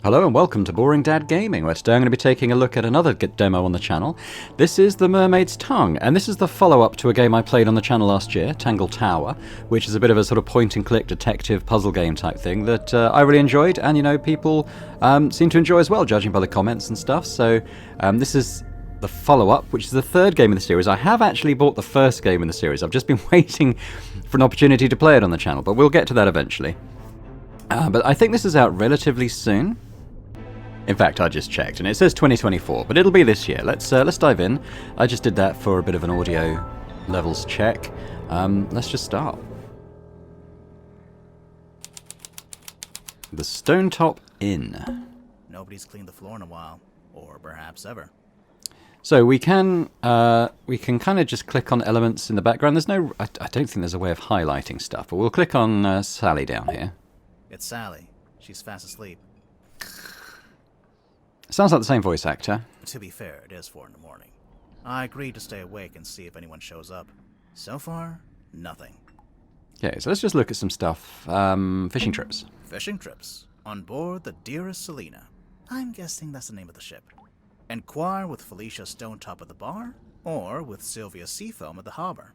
Hello and welcome to Boring Dad Gaming, where today I'm going to be taking a look at another demo on the channel. This is the Mermaid's Tongue, and this is the follow-up to a game I played on the channel last year, Tangle Tower, which is a bit of a sort of point-and-click detective puzzle game type thing that I really enjoyed, and you know, people seem to enjoy as well, judging by the comments and stuff. So this is the follow-up, which is the third game in the series. I have actually bought the first game in the series. I've just been waiting for an opportunity to play it on the channel, but we'll get to that eventually. But I think this is out relatively soon. In fact, I just checked, and it says 2024, but it'll be this year. Let's dive in. I just did that for a bit of an audio levels check. Let's just start. The Stonetop Inn. Nobody's cleaned the floor in a while, or perhaps ever. So we can kind of just click on elements in the background. There's no, I don't think there's a way of highlighting stuff, but we'll click on Sally down here. It's Sally. She's fast asleep. Sounds like the same voice actor. To be fair, it is 4 in the morning. I agreed to stay awake and see if anyone shows up. So far, nothing. Okay, so let's just look at some stuff. Fishing trips. Fishing trips. On board the Dearest Selena. I'm guessing that's the name of the ship. Inquire with Felicia Stonetop at the bar, or with Sylvia Seafoam at the harbor.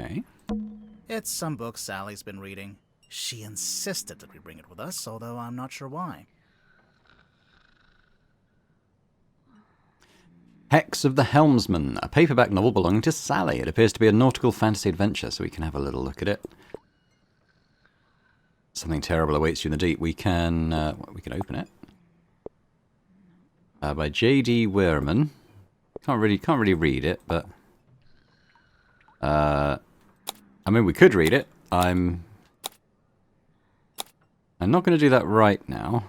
Okay. It's some book Sally's been reading. She insisted that we bring it with us, although I'm not sure why. Hex of the Helmsman, a paperback novel belonging to Sally. It appears to be a nautical fantasy adventure, so we can have a little look at it. Something terrible awaits you in the deep. We can open it. By J.D. Wehrman. Can't really read it, but I mean, we could read it. I'm not going to do that right now.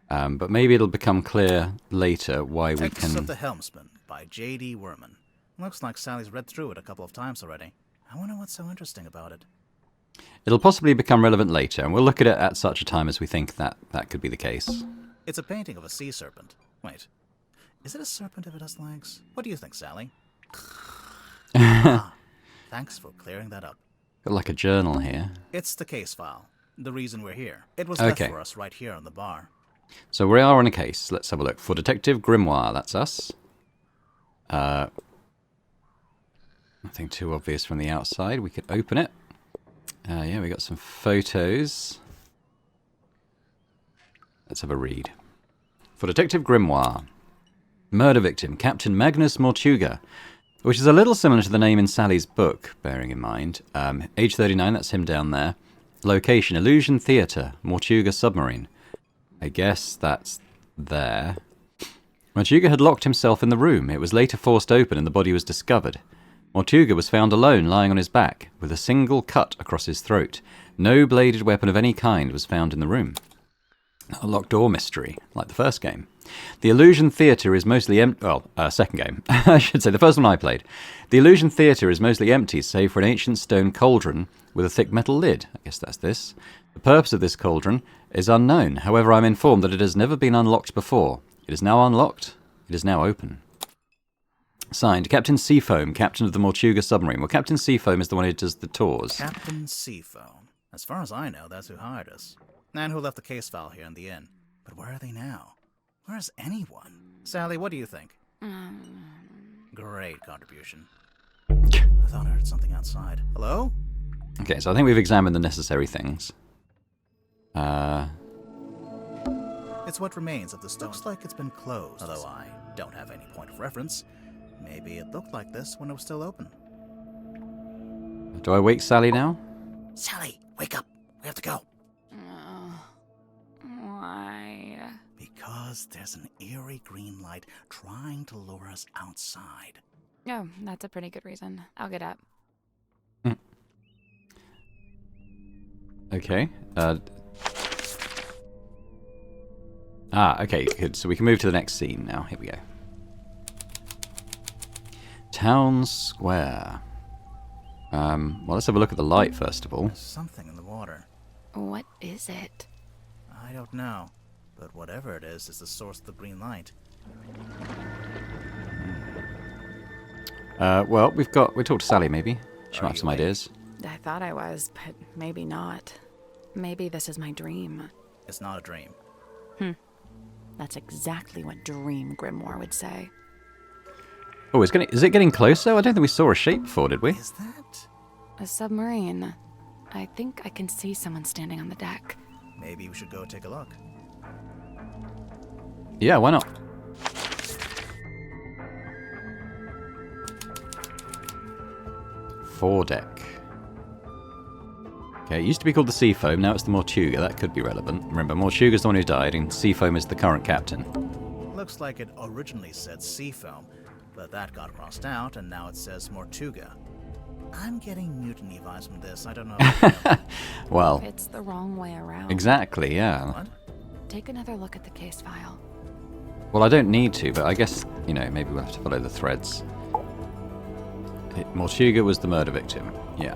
But maybe it'll become clear later why we can... Hex of the Helmsman by J.D. Wehrman. Looks like Sally's read through it a couple of times already. I wonder what's so interesting about it. It'll possibly become relevant later, and we'll look at it at such a time as we think that could be the case. It's a painting of a sea serpent. Wait, is it a serpent if it has legs? What do you think, Sally? Thanks for clearing that up. Got like a journal here. It's the case file. The reason we're here. It was left for us right here on the bar. So we are on a case. Let's have a look. For Detective Grimoire, that's us. Nothing too obvious from the outside. We could open it. Yeah, we got some photos. Let's have a read. For Detective Grimoire. Murder victim, Captain Magnus Mortuga. Which is a little similar to the name in Sally's book, bearing in mind. Age 39, that's him down there. Location, Illusion Theatre, Mortuga Submarine. I guess that's there. Mortuga had locked himself in the room. It was later forced open and the body was discovered. Mortuga was found alone, lying on his back, with a single cut across his throat. No bladed weapon of any kind was found in the room. A locked door mystery, like the first game. The Illusion Theatre is mostly empty... Well, second game. I should say, the first one I played. The Illusion Theatre is mostly empty, save for an ancient stone cauldron with a thick metal lid. I guess that's this. The purpose of this cauldron is unknown. However, I'm informed that it has never been unlocked before. It is now unlocked. It is now open. Signed, Captain Seafoam, captain of the Mortuga submarine. Well, Captain Seafoam is the one who does the tours. Captain Seafoam. As far as I know, that's who hired us. And who left the case file here in the inn. But where are they now? Where is anyone? Sally, what do you think? Great contribution. I thought I heard something outside. Hello? Okay, so I think we've examined the necessary things. It's what remains of the stone. Looks like it's been closed, although I don't have any point of reference. Maybe it looked like this when it was still open. Do I wake Sally now? Sally, wake up. We have to go. Why? Because there's an eerie green light trying to lure us outside. Oh, that's a pretty good reason. I'll get up. Okay. Okay, good. So we can move to the next scene now. Here we go. Town Square. Well, let's have a look at the light first of all. There's something in the water. What is it? I don't know, but whatever it is the source of the green light. Well, we talked to Sally maybe. She might have some awake? ideas. I thought I was, but maybe not. Maybe this is my dream. It's not a dream. That's exactly what Dream Grimoire would say. Oh, is it getting closer? I don't think we saw a shape before, did we? Is that? A submarine. I think I can see someone standing on the deck. Maybe we should go take a look. Yeah, why not? Foredeck. Okay, it used to be called the Seafoam, now it's the Mortuga. That could be relevant. Remember, Mortuga's the one who died, and Seafoam is the current captain. Looks like it originally said Seafoam, but that got crossed out, and now it says Mortuga. I'm getting mutiny vibes from this. I don't know. Well, It's the wrong way around. exactly, yeah. What? Take another look at the case file. Well, I don't need to, but I guess, you know, maybe we'll have to follow the threads. Mortuga was the murder victim. Yeah.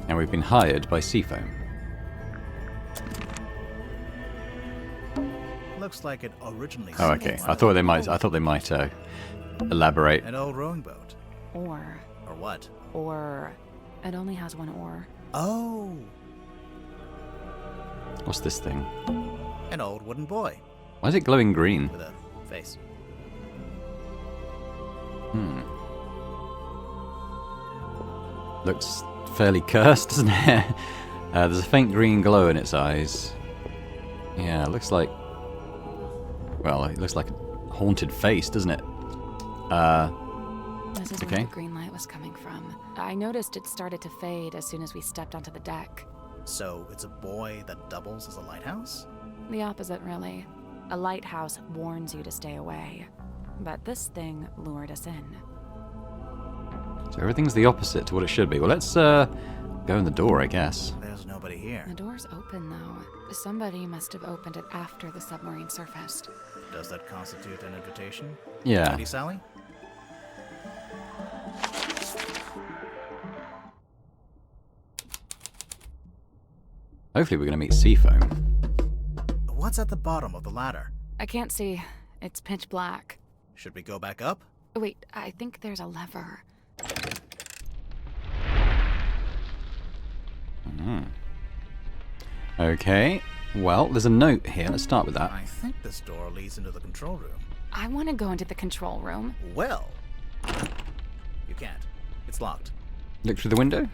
And we've been hired by Seafoam. Looks like it originally Oh, said okay. one I of thought the- they might elaborate. An old rowing boat. Or Or what? it only has one oar. Oh, What's this thing? an old wooden boy Why is it glowing green? with a face. Looks fairly cursed, doesn't it? There's a faint green glow in its eyes. Yeah, it looks like... Well, it looks like a haunted face, doesn't it? This is Okay. where the green light was coming from. I noticed it started to fade as soon as we stepped onto the deck. So it's a boy that doubles as a lighthouse? The opposite, really. A lighthouse warns you to stay away. But this thing lured us in. So everything's the opposite to what it should be. Well, let's go in the door, I guess. There's nobody here. The door's open, though. Somebody must have opened it after the submarine surfaced. Does that constitute an invitation? Yeah. Ready, Sally? Hopefully we're going to meet Seafoam. What's at the bottom of the ladder? I can't see. It's pitch black. Should we go back up? Wait, I think there's a lever. Okay. Well, there's a note here. Let's start with that. I think this door leads into the control room. I want to go into the control room. Well, you can't. It's locked. Look through the window.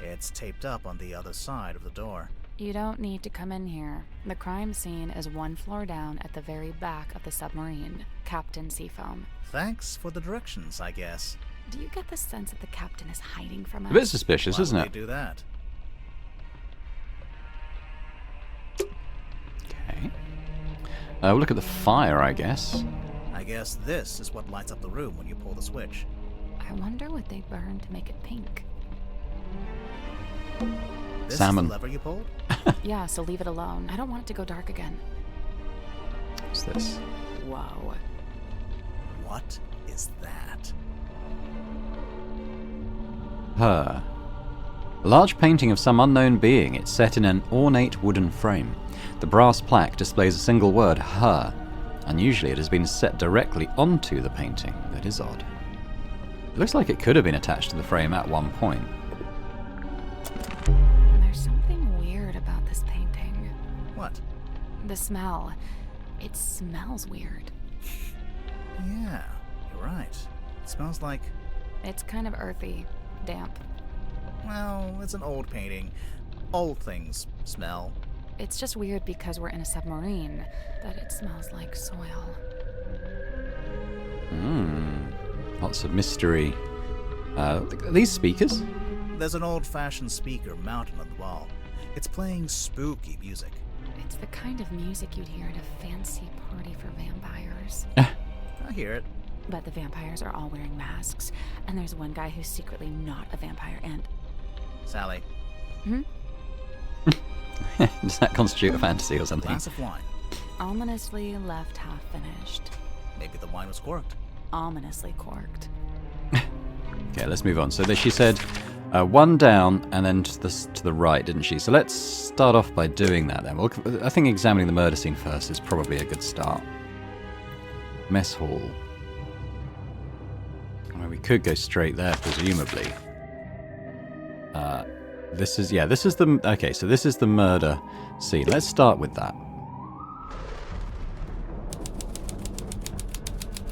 It's taped up on the other side of the door. You don't need to come in here. The crime scene is one floor down at the very back of the submarine. Captain Seafoam. Thanks for the directions, I guess. Do you get the sense that the captain is hiding from us? A bit suspicious, Why isn't would it? they do that? Okay. We'll look at the fire, I guess. I guess this is what lights up the room when you pull the switch. I wonder what they burned to make it pink. This Salmon. is the lever you pulled? Yeah, so leave it alone. I don't want it to go dark again. What's this? Whoa. What is that? Her. A large painting of some unknown being. It's set in an ornate wooden frame. The brass plaque displays a single word, her. Unusually, it has been set directly onto the painting. That is odd. It looks like it could have been attached to the frame at one point. There's something weird about this painting. What? The smell. It smells weird. Yeah, you're right. It smells like... It's kind of earthy, damp. Well, it's an old painting. Old things smell. It's just weird because we're in a submarine, that it smells like soil. Lots of mystery. Are these speakers? There's an old-fashioned speaker mounted on the wall. It's playing spooky music. It's the kind of music you'd hear at a fancy party for vampires. I hear it. But the vampires are all wearing masks, and there's one guy who's secretly not a vampire, and... Sally, Does that constitute a fantasy or something? glass of wine. ominously left half finished. Maybe the wine was corked. Ominously corked. Okay, let's move on. So she said one down and then to the right, didn't she? So let's start off by doing that then. Well, I think examining the murder scene first is probably a good start. Mess hall. we could go straight there, presumably. This is the... Okay, so this is the murder scene. Let's start with that.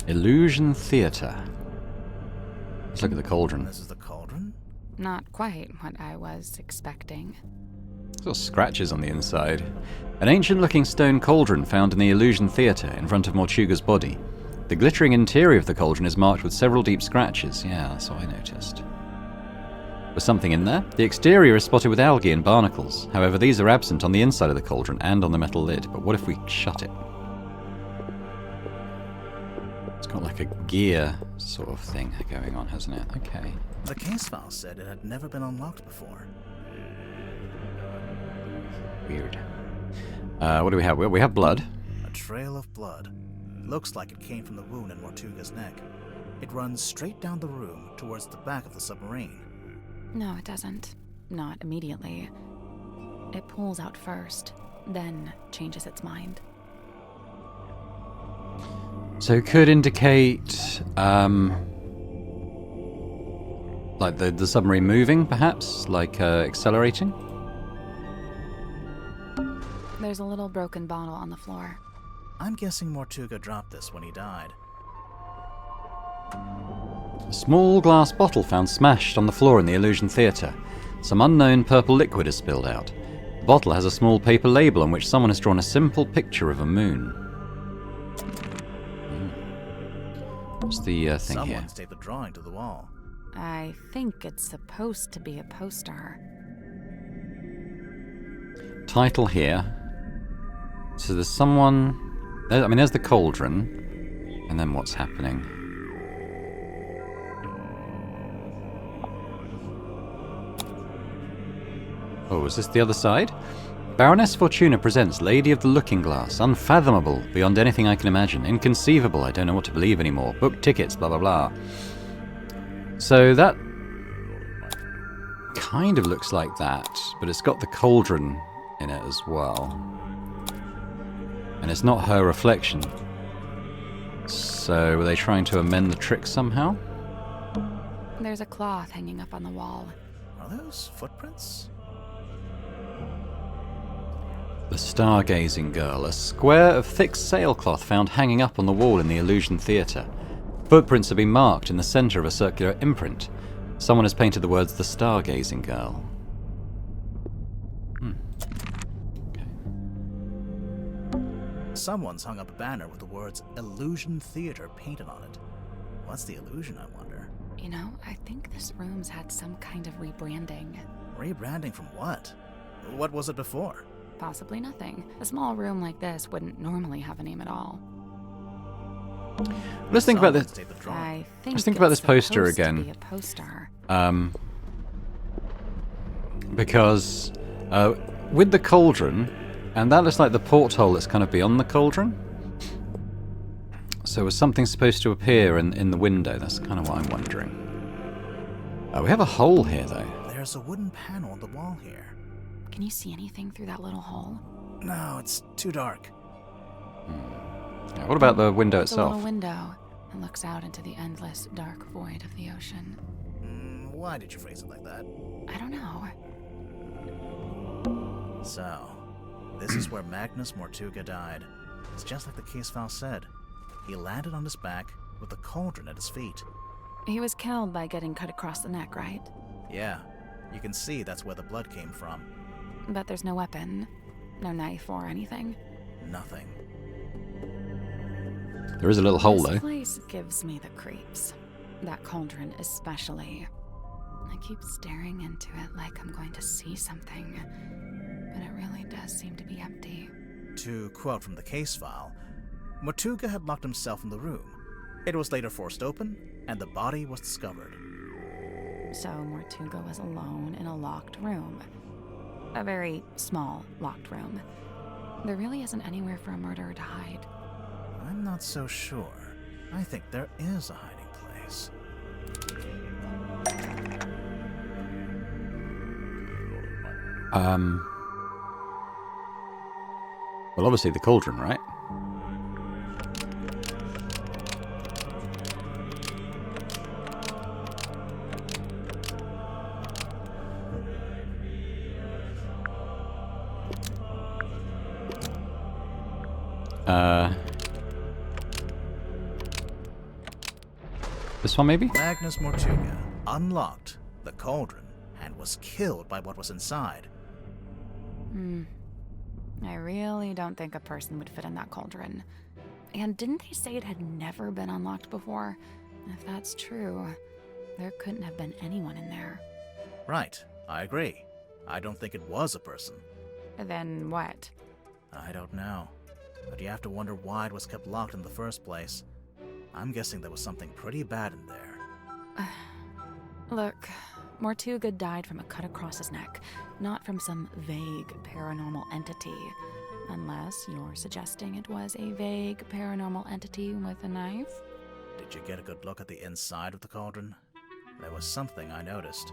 Illusion Theatre. Let's look at the cauldron. This is the cauldron? Not quite what I was expecting. There's scratches on the inside. An ancient-looking stone cauldron found in the Illusion Theatre in front of Mortuga's body. The glittering interior of the cauldron is marked with several deep scratches. Yeah, that's what I noticed. Was something in there? The exterior is spotted with algae and barnacles. However, these are absent on the inside of the cauldron and on the metal lid. But what if we shut it? It's got like a gear sort of thing going on, hasn't it? Okay. The case file said it had never been unlocked before. Weird. What do we have? We have blood. A trail of blood. Looks like it came from the wound in Mortuga's neck. It runs straight down the room towards the back of the submarine. No, it doesn't. Not immediately. It pulls out first, then changes its mind. So it could indicate, like the submarine moving, perhaps? Like accelerating? There's a little broken bottle on the floor. I'm guessing Mortuga dropped this when he died. A small glass bottle found smashed on the floor in the Illusion Theatre. Some unknown purple liquid has spilled out. The bottle has a small paper label on which someone has drawn a simple picture of a moon. What's the thing Someone here? taped the drawing to the wall. I think it's supposed to be a poster. Title here. So there's someone... there's the cauldron. And then what's happening? Oh, is this the other side? Baroness Fortuna presents Lady of the Looking Glass. Unfathomable, beyond anything I can imagine. Inconceivable, I don't know what to believe anymore. Book tickets, blah blah blah. So that kind of looks like that, but it's got the cauldron in it as well. And it's not her reflection. So were they trying to amend the trick somehow? There's a cloth hanging up on the wall. Are those footprints? The Stargazing Girl, a square of thick sailcloth found hanging up on the wall in the Illusion Theatre. Footprints have been marked in the centre of a circular imprint. Someone has painted the words, The Stargazing Girl. Someone's hung up a banner with the words Illusion Theatre painted on it. What's the illusion, I wonder? You know, I think this room's had some kind of rebranding. Rebranding from what? What was it before? Possibly nothing. A small room like this wouldn't normally have a name at all. Let's think about this. Someone's taped the drawing. I think Let's think about it's this poster supposed to again. be a poster. Because with the cauldron, and that looks like the porthole that's kind of beyond the cauldron. So was something supposed to appear in the window? That's kind of what I'm wondering. We have a hole here, though. There's a wooden panel on the wall here. Can you see anything through that little hole? No, it's too dark. Yeah, what about the window It's a little itself? window. It looks out into the endless, dark void of the ocean. Why did you phrase it like that? I don't know. So, this is where Magnus Mortuga died. It's just like the case file said. He landed on his back with the cauldron at his feet. He was killed by getting cut across the neck, right? Yeah, you can see that's where the blood came from. But there's no weapon, no knife or anything. Nothing. There is a little hole, This though. place gives me the creeps. That cauldron especially. I keep staring into it like I'm going to see something, but it really does seem to be empty. To quote from the case file, Mortuga had locked himself in the room. It was later forced open, and the body was discovered. So Mortuga was alone in a locked room. A very small locked room. There really isn't anywhere for a murderer to hide. I'm not so sure. I think there is a hiding place. Well, obviously the cauldron, right? This one, maybe? Magnus Mortuga unlocked the cauldron and was killed by what was inside. I really don't think a person would fit in that cauldron. And didn't they say it had never been unlocked before? If that's true, there couldn't have been anyone in there. Right, I agree. I don't think it was a person. Then what? I don't know. But you have to wonder why it was kept locked in the first place. I'm guessing there was something pretty bad in there. Look, Mortuga died from a cut across his neck, not from some vague paranormal entity. Unless you're suggesting it was a vague paranormal entity with a knife? Did you get a good look at the inside of the cauldron? There was something I noticed.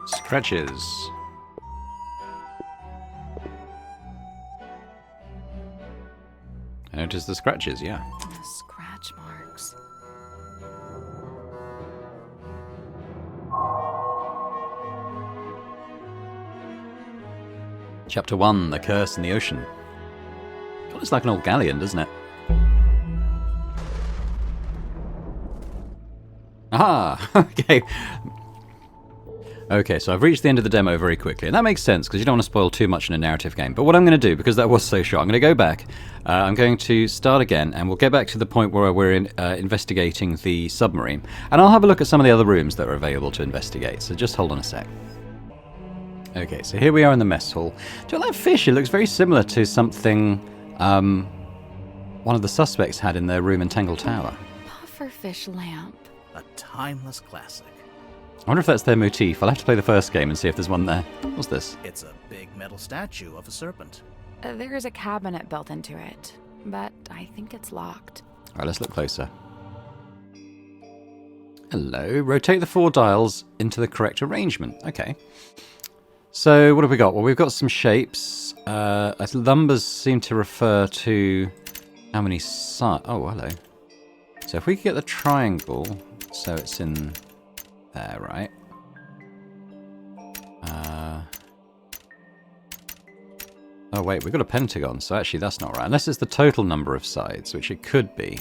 Scratches. I noticed the scratches, yeah. The scratch marks. Chapter 1, The Curse in the Ocean. God, looks like an old galleon, doesn't it? Aha! Okay. Okay, so I've reached the end of the demo very quickly, and that makes sense, because you don't want to spoil too much in a narrative game. But what I'm going to do, because that was so short, I'm going to go back, I'm going to start again, and we'll get back to the point where we're investigating the submarine, and I'll have a look at some of the other rooms that are available to investigate, so just hold on a sec. Okay, so here we are in the mess hall. Do you like that fish? It looks very similar to something one of the suspects had in their room in Tangle Tower. Pufferfish lamp. A timeless classic. I wonder if that's their motif. I'll have to play the first game and see if there's one there. What's this? It's a big metal statue of a serpent. There's a cabinet built into it, but I think it's locked. Alright, let's look closer. Hello. Rotate the 4 dials into the correct arrangement. Okay. So, what have we got? Well, we've got some shapes. Numbers seem to refer to how many sides. Oh, hello. So, if we could get the triangle, so it's in there, right? Oh, wait, we've got a pentagon, so actually that's not right. Unless it's the total number of sides, which it could be.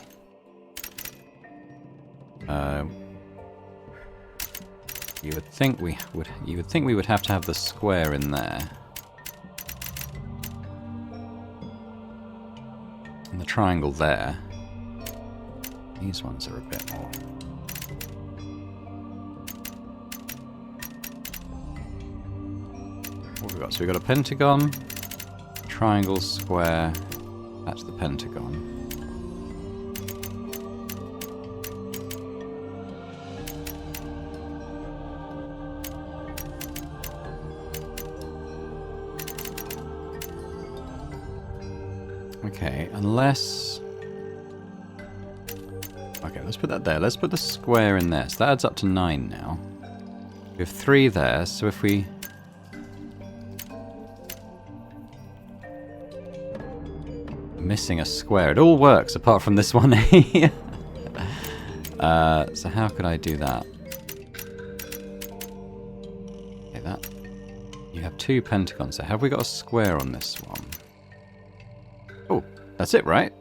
You would think we would have to have the square in there. And the triangle there. These ones are a bit more. What have we got? So we've got a pentagon, triangle, square. That's the pentagon. Okay, unless... Okay, let's put that there. Let's put the square in there. So that adds up to 9 now. We have 3 there, so if we... Missing a square. It all works apart from this one here. So how could I do that? Okay, that... You have 2 pentagons. So have we got a square on this one? Oh, that's it, right?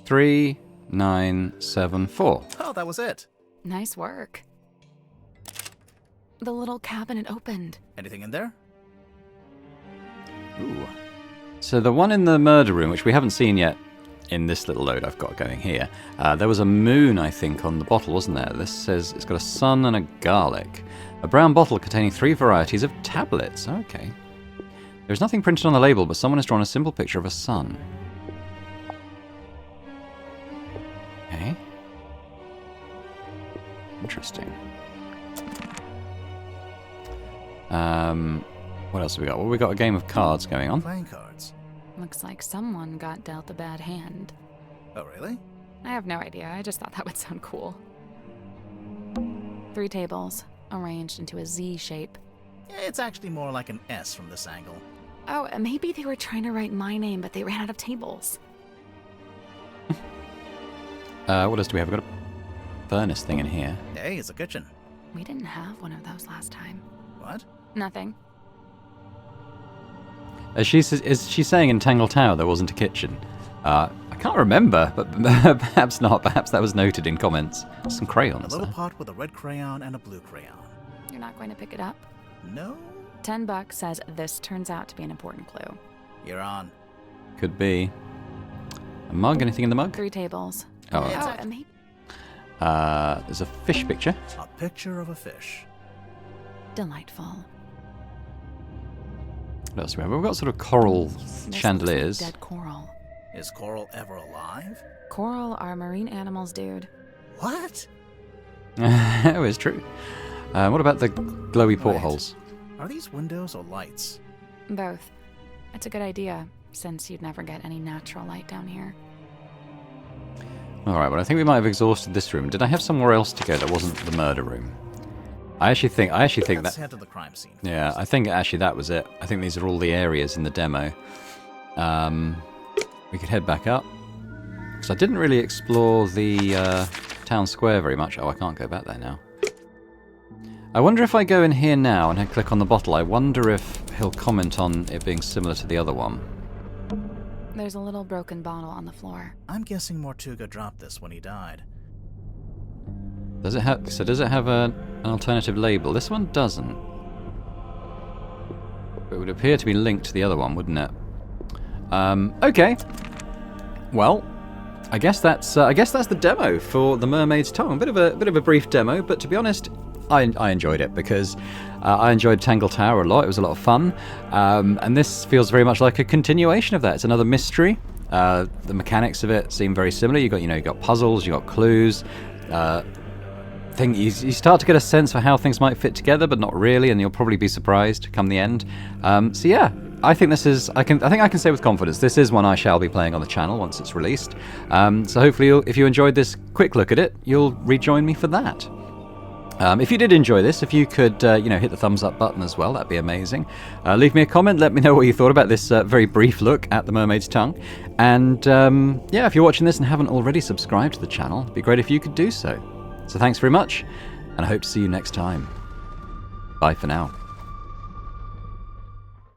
3, 9, 7, 4. Oh, that was it. Nice work. The little cabinet opened. Anything in there? Ooh. So the one in the murder room, which we haven't seen yet in this little load I've got going here, there was a moon, I think, on the bottle, wasn't there? This says it's got a sun and a garlic. A brown bottle containing 3 varieties of tablets. Okay. There's nothing printed on the label, but someone has drawn a simple picture of a sun. Okay. Interesting. What else have we got? Well, we got a game of cards going on. Playing cards. Looks like someone got dealt a bad hand. Oh, really? I have no idea. I just thought that would sound cool. 3 tables, arranged into a Z shape. Yeah, it's actually more like an S from this angle. Oh, maybe they were trying to write my name, but they ran out of tables. What else do we have? We've got a furnace thing in here. Hey, it's a kitchen. We didn't have one of those last time. What? Nothing. Is she saying in Tangle Tower there wasn't a kitchen? I can't remember, but perhaps not. Perhaps that was noted in comments. Some crayons. A little There. pot with a red crayon and a blue crayon. You're not going to pick it up? No? $10 says this turns out to be an important clue. You're on. Could be. A mug? Anything in the mug? 3 tables. Oh, And he... there's a fish picture. A picture of a fish. Delightful. What else do we have? We've got sort of coral This looks chandeliers. like dead coral. Is coral ever alive? Coral are marine animals, dude. What? Oh, it's true. What about the glowy portholes? Are these windows or lights? Both. It's a good idea, since you'd never get any natural light down here. Alright, well I think we might have exhausted this room. Did I have somewhere else to go that wasn't the murder room? I actually think Let's that... head to the crime scene. Yeah, I think actually that was it. I think these are all the areas in the demo. We could head back up. Because I didn't really explore the town square very much. Oh, I can't go back there now. I wonder if I go in here now and I click on the bottle, I wonder if he'll comment on it being similar to the other one. There's a little broken bottle on the floor. I'm guessing Mortuga dropped this when he died. Does it have an alternative label? This one doesn't. It would appear to be linked to the other one, wouldn't it? Okay. Well, I guess that's the demo for the Mermaid's Tongue. A bit of a brief demo, but to be honest, I enjoyed it because I enjoyed Tangle Tower a lot. It was a lot of fun, and this feels very much like a continuation of that. It's another mystery. The mechanics of it seem very similar. You got puzzles, you got clues. You start to get a sense for how things might fit together, but not really, and you'll probably be surprised come the end. So yeah, I think this is. I think I can say with confidence this is one I shall be playing on the channel once it's released. So hopefully, if you enjoyed this quick look at it, you'll rejoin me for that. If you did enjoy this, if you could, hit the thumbs up button as well, that'd be amazing. Leave me a comment, let me know what you thought about this very brief look at the Mermaid's Tongue. And if you're watching this and haven't already subscribed to the channel, it'd be great if you could do so. So thanks very much, and I hope to see you next time. Bye for now.